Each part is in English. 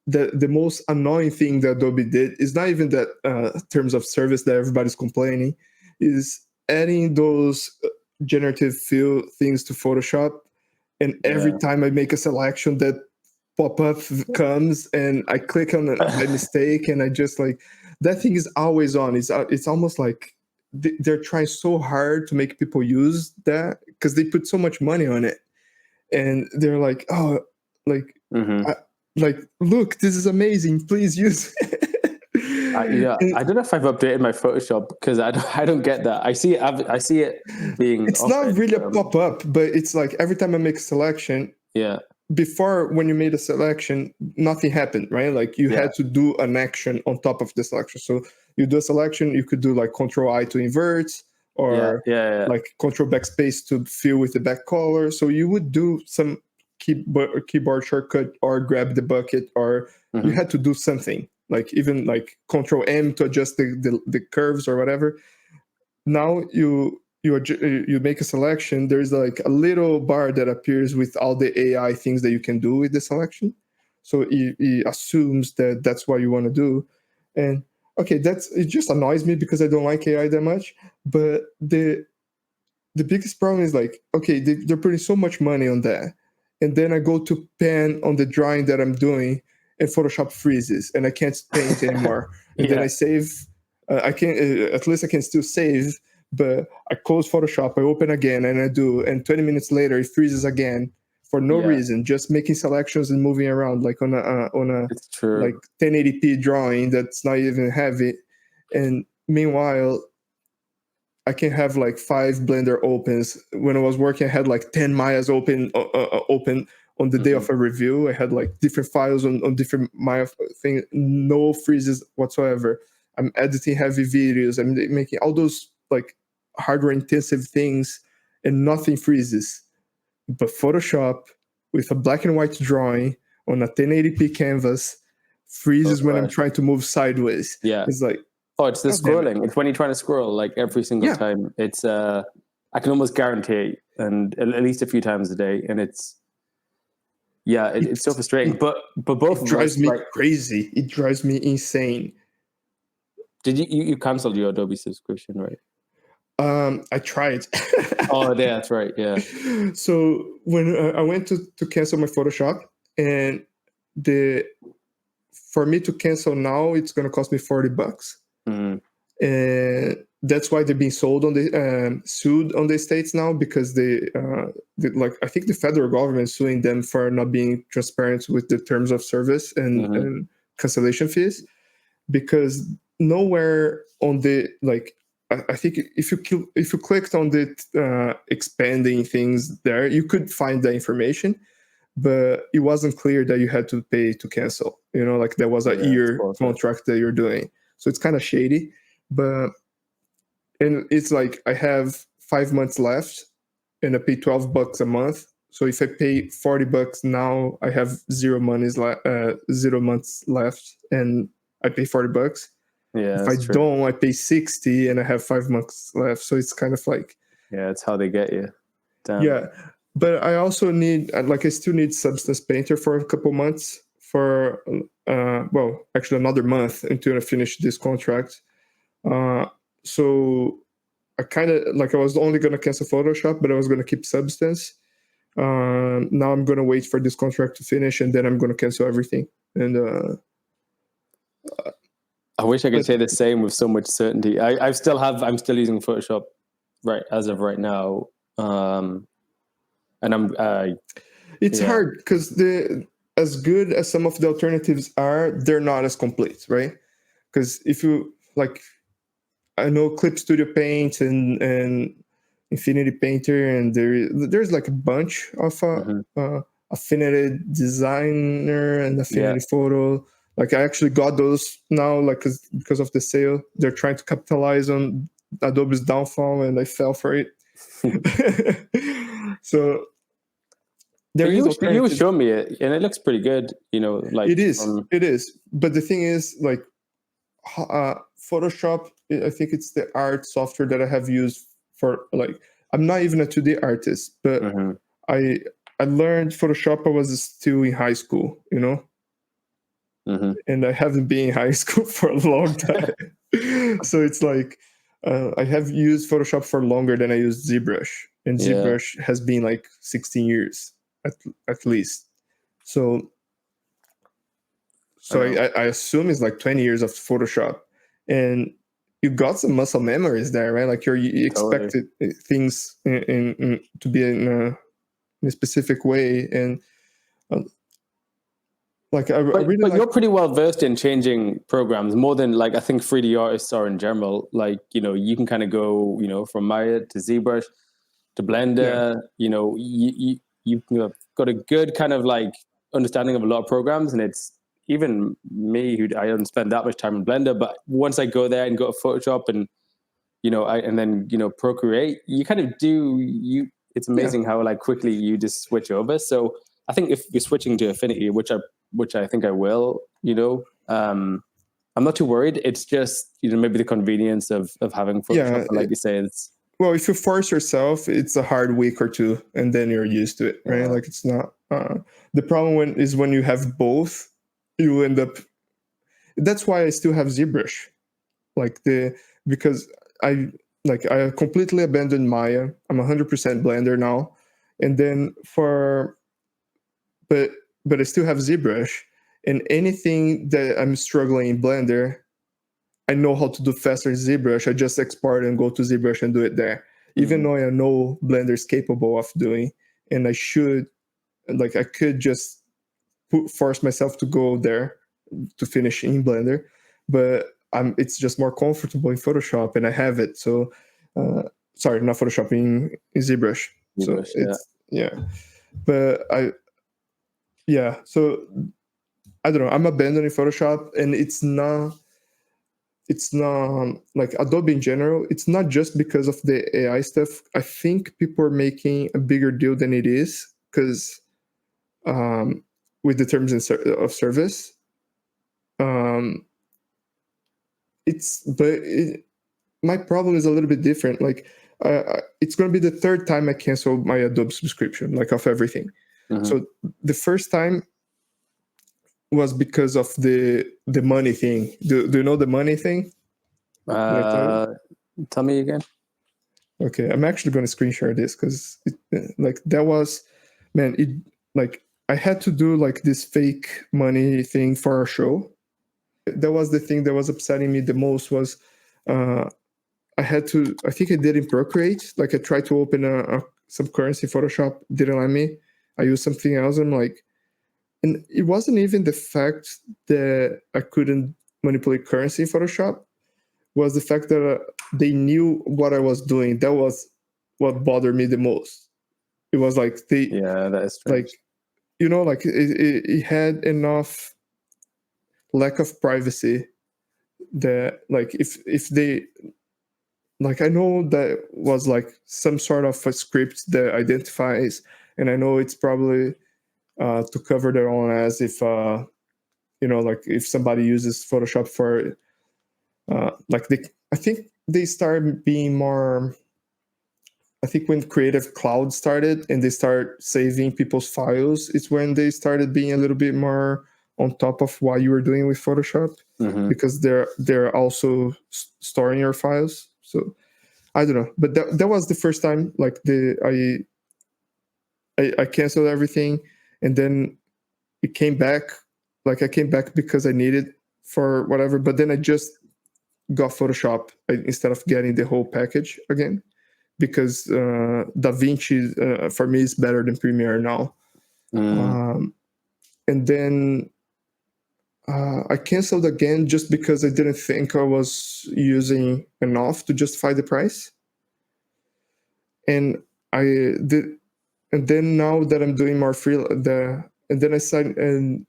the most annoying thing that Adobe did is not even that terms of service that everybody's complaining, is adding those generative fill things to Photoshop. And every time I make a selection, that pop-up comes and I click on it by mistake, and I just like, that thing is always on. It's almost like they're trying so hard to make people use that because they put so much money on it, and they're like, oh, like, like, look, this is amazing, please use it. I don't know if I've updated my Photoshop because I don't get that. I see it being. It's not really a pop-up, but it's like every time I make a selection. Yeah. Before, when you made a selection, nothing happened, right? Like you had to do an action on top of the selection. So you do a selection, you could do like Control I to invert, or like Control Backspace to fill with the back color. So you would do some keyboard shortcut, or grab the bucket, or you had to do something, like even like Control M to adjust the curves or whatever. Now you make a selection, there's like a little bar that appears with all the AI things that you can do with the selection. So he assumes that that's what you want to do. And okay, it just annoys me because I don't like AI that much. But the biggest problem is like, okay, they're putting so much money on that. And then I go to pen on the drawing that I'm doing, and Photoshop freezes and I can't paint anymore. And then I save, I can at least I can still save. But I close Photoshop, I open again, and I do, and 20 minutes later it freezes again for no reason, just making selections and moving around like on a it's true. Like 1080p drawing that's not even heavy. And meanwhile, I can have like 5 Blender opens. When I was working, I had like 10 Mayas open on the day of a review. I had like different files on different Maya things, no freezes whatsoever. I'm editing heavy videos. I'm making all those like hardware intensive things, and nothing freezes. But Photoshop, with a black and white drawing on a 1080p canvas, freezes when I'm trying to move sideways. Yeah, it's like, it's the scrolling. It's when you're trying to scroll, like every single time. It's I can almost guarantee, and at least a few times a day, and it's so frustrating. But both it drives me crazy. It drives me insane. Did you canceled your Adobe subscription, right? I tried. Oh, yeah, that's right. Yeah. So when I went to cancel my Photoshop, and for me to cancel now, it's going to cost me $40. And that's why they're being sued on the States now, because they like, I think the federal government is suing them for not being transparent with the terms of service and cancellation fees, because nowhere on the, like, I think if you clicked on the expanding things there, you could find the information, but it wasn't clear that you had to pay to cancel. Like there was a year contract that you're doing, so it's kind of shady. And it's like I have 5 months left, and I pay $12 a month. So if I pay $40 now, I have 0 months left, and I pay $40. Yeah, if I don't, I pay 60 and I have 5 months left. So it's kind of like, it's how they get you. Damn. Yeah, but I also need, I still need Substance Painter for a couple months, for actually another month until I finish this contract. So I kind of, I was only going to cancel Photoshop, but I was going to keep Substance. Now I'm going to wait for this contract to finish, and then I'm going to cancel everything. And I wish I could say the same with so much certainty. I'm still using Photoshop as of right now. And I'm it's hard because as good as some of the alternatives are, they're not as complete, right? Because if you I know Clip Studio Paint and Infinity Painter, and there's like a bunch of Affinity Designer and Affinity Photo. I actually got those now, because of the sale. They're trying to capitalize on Adobe's downfall, and I fell for it. So you showed me it, and it looks pretty good. It is. But the thing is, Photoshop, I think it's the art software that I have used for, I'm not even a 2D artist, but I learned Photoshop. I was still in high school, and I haven't been in high school for a long time. So it's like I have used Photoshop for longer than I used ZBrush, and ZBrush has been like 16 years at least. So I assume it's like 20 years of Photoshop, and you got some muscle memories there, right? Like you expected things to be in a specific way, and like but you're pretty well versed in changing programs more than like I think 3D artists are in general. Like, you know, you can kind of go, you know, from Maya to ZBrush to Blender. You know, you've got a good kind of like understanding of a lot of programs, and it's even me who I don't spend that much time in Blender, but once I go there and go to Photoshop and and then Procreate, you kind of it's amazing how like quickly you just switch over. So I think if you're switching to Affinity, which I think I will, I'm not too worried. It's just maybe the convenience of having Photoshop, like you say, it's. Well, if you force yourself, it's a hard week or two, and then you're used to it, right? Like it's not. The problem is when you have both, you end up. That's why I still have ZBrush, because I completely abandoned Maya. I'm 100% Blender now, and then but I still have ZBrush, and anything that I'm struggling in Blender, I know how to do faster in ZBrush. I just export and go to ZBrush and do it there. Even though I know Blender is capable of doing, and I could just force myself to go there to finish in Blender, but it's just more comfortable in Photoshop, and I have it. So, sorry, not Photoshop, in ZBrush. So but so I don't know. I'm abandoning Photoshop, and it's not like Adobe in general. It's not just because of the AI stuff. I think people are making a bigger deal than it is, because with the terms of service, my problem is a little bit different. Like it's going to be the third time I canceled my Adobe subscription, like of everything. So the first time was because of the money thing. Do you know the money thing? Tell me again. Okay, I'm actually going to screen share this, because that was, man, I had to do like this fake money thing for our show. That was the thing that was upsetting me the most. Was I think I did in Procreate. Like I tried to open some currency in Photoshop, didn't let me. I used something else. I'm like, and it wasn't even the fact that I couldn't manipulate currency in Photoshop. Was the fact that they knew what I was doing. That was what bothered me the most. It was like that is strange. Like it had enough lack of privacy that like if they, like, I know that was like some sort of a script that identifies, and I know it's probably to cover their own ass if like if somebody uses Photoshop for I think they started being more. I think when Creative Cloud started and they start saving people's files, it's when they started being a little bit more on top of what you were doing with Photoshop, because they're also storing your files. So I don't know, but that was the first time like I canceled everything, and then it came back. Like I came back because I needed for whatever, but then I just got Photoshop instead of getting the whole package again, because DaVinci for me is better than Premiere now. And then I canceled again just because I didn't think I was using enough to justify the price. And I did, and then now that I'm doing more and then I signed, and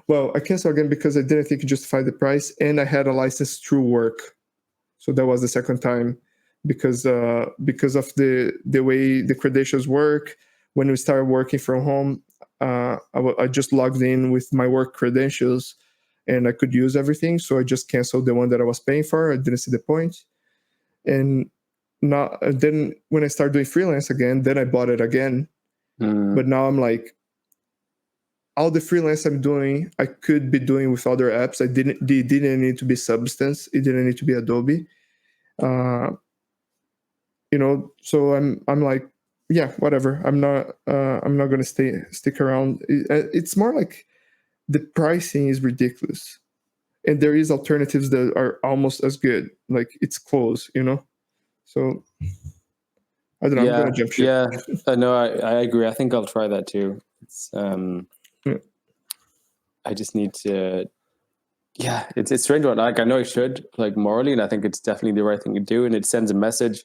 well, I canceled again because I didn't think it justified the price, and I had a license through work. So that was the second time, because of the way the credentials work. When we started working from home, I just logged in with my work credentials, and I could use everything. So I just canceled the one that I was paying for. I didn't see the point. And then when I started doing freelance again, then I bought it again. But now I'm like, all the freelance I'm doing, I could be doing with other apps. They didn't need to be Substance. It didn't need to be Adobe. So I'm like, yeah, whatever. I'm not going to stick around. It's more like the pricing is ridiculous, and there is alternatives that are almost as good. Like it's close, So I don't know. I'm going to jump ship. Yeah, no, I agree. I think I'll try that too. It's I just need to. Yeah, it's strange. Like I know I should, like morally, and I think it's definitely the right thing to do, and it sends a message.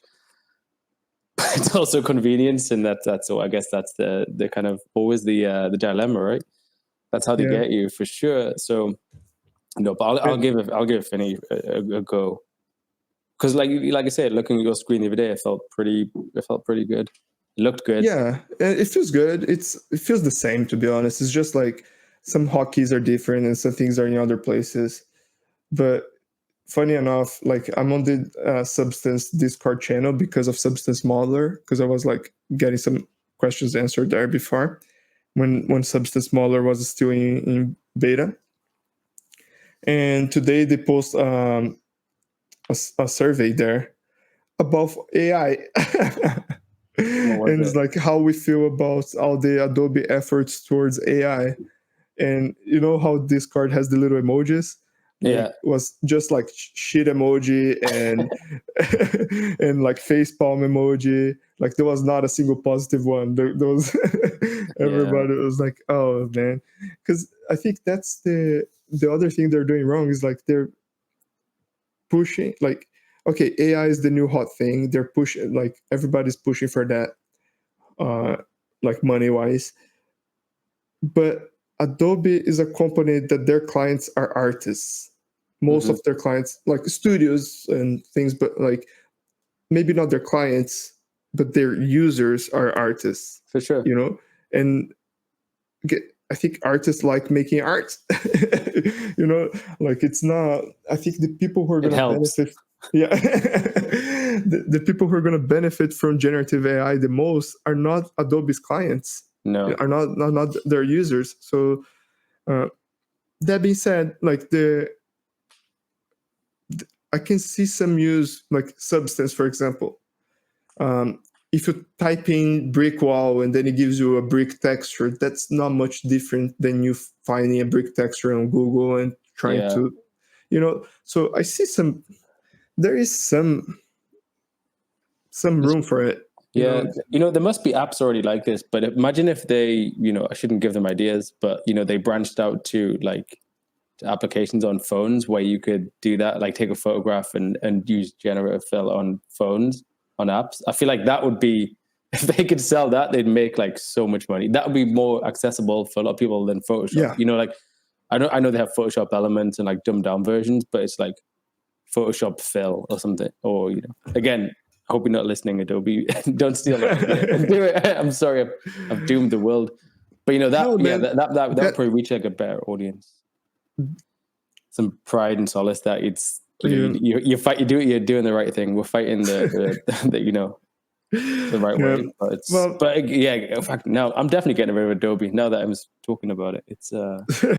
But it's also convenience, and that's so. I guess that's the kind of always the dilemma, right? That's how they get you for sure. So no, but I'll give Finny a go. Because like I said, looking at your screen the other day, it felt pretty good. It looked good. Yeah, it feels good. It feels the same, to be honest. It's just like some hotkeys are different and some things are in other places. But funny enough, like I'm on the Substance Discord channel because of Substance Modeler, because I was like getting some questions answered there before when Substance Modeler was still in beta. And today they post a survey there about AI. And it's like how we feel about all the Adobe efforts towards AI. And you know how Discord has the little emojis? It was just like shit emoji and and like facepalm emoji. Like there was not a single positive one. There was everybody was like, oh man. Because I think that's the other thing they're doing wrong is like they're pushing like, okay, AI is the new hot thing. They're pushing, like everybody's pushing for that, like money wise. But Adobe is a company that their clients are artists. Most of their clients, like studios and things, but like maybe not their clients, but their users are artists. For sure. And I think artists like making art. Like it's not, I think the people who are going to benefit. Yeah. the people who are going to benefit from generative AI the most are not Adobe's clients. No. Are not their users. So that being said, like I can see some use, like Substance, for example. If you type in brick wall and then it gives you a brick texture, that's not much different than you finding a brick texture on Google and trying to, so I see there is some room for it. Yeah. There must be apps already like this, but imagine if they, I shouldn't give them ideas, but, they branched out to like applications on phones where you could do that, like take a photograph and use generative fill on phones, on apps. I feel like that would be, if they could sell that, they'd make like so much money. That would be more accessible for a lot of people than Photoshop. Yeah. Like I know they have Photoshop elements and like dumbed down versions, but it's like Photoshop fill or something. Or, again, I hope you're not listening, Adobe. Don't steal it. Do it. I'm sorry, I've doomed the world. But that would probably reach like a better audience. Some pride and solace that it's you fight. You're doing the right thing. We're fighting the right way. But in fact, now I'm definitely getting rid of Adobe. Now that I'm talking about it, it's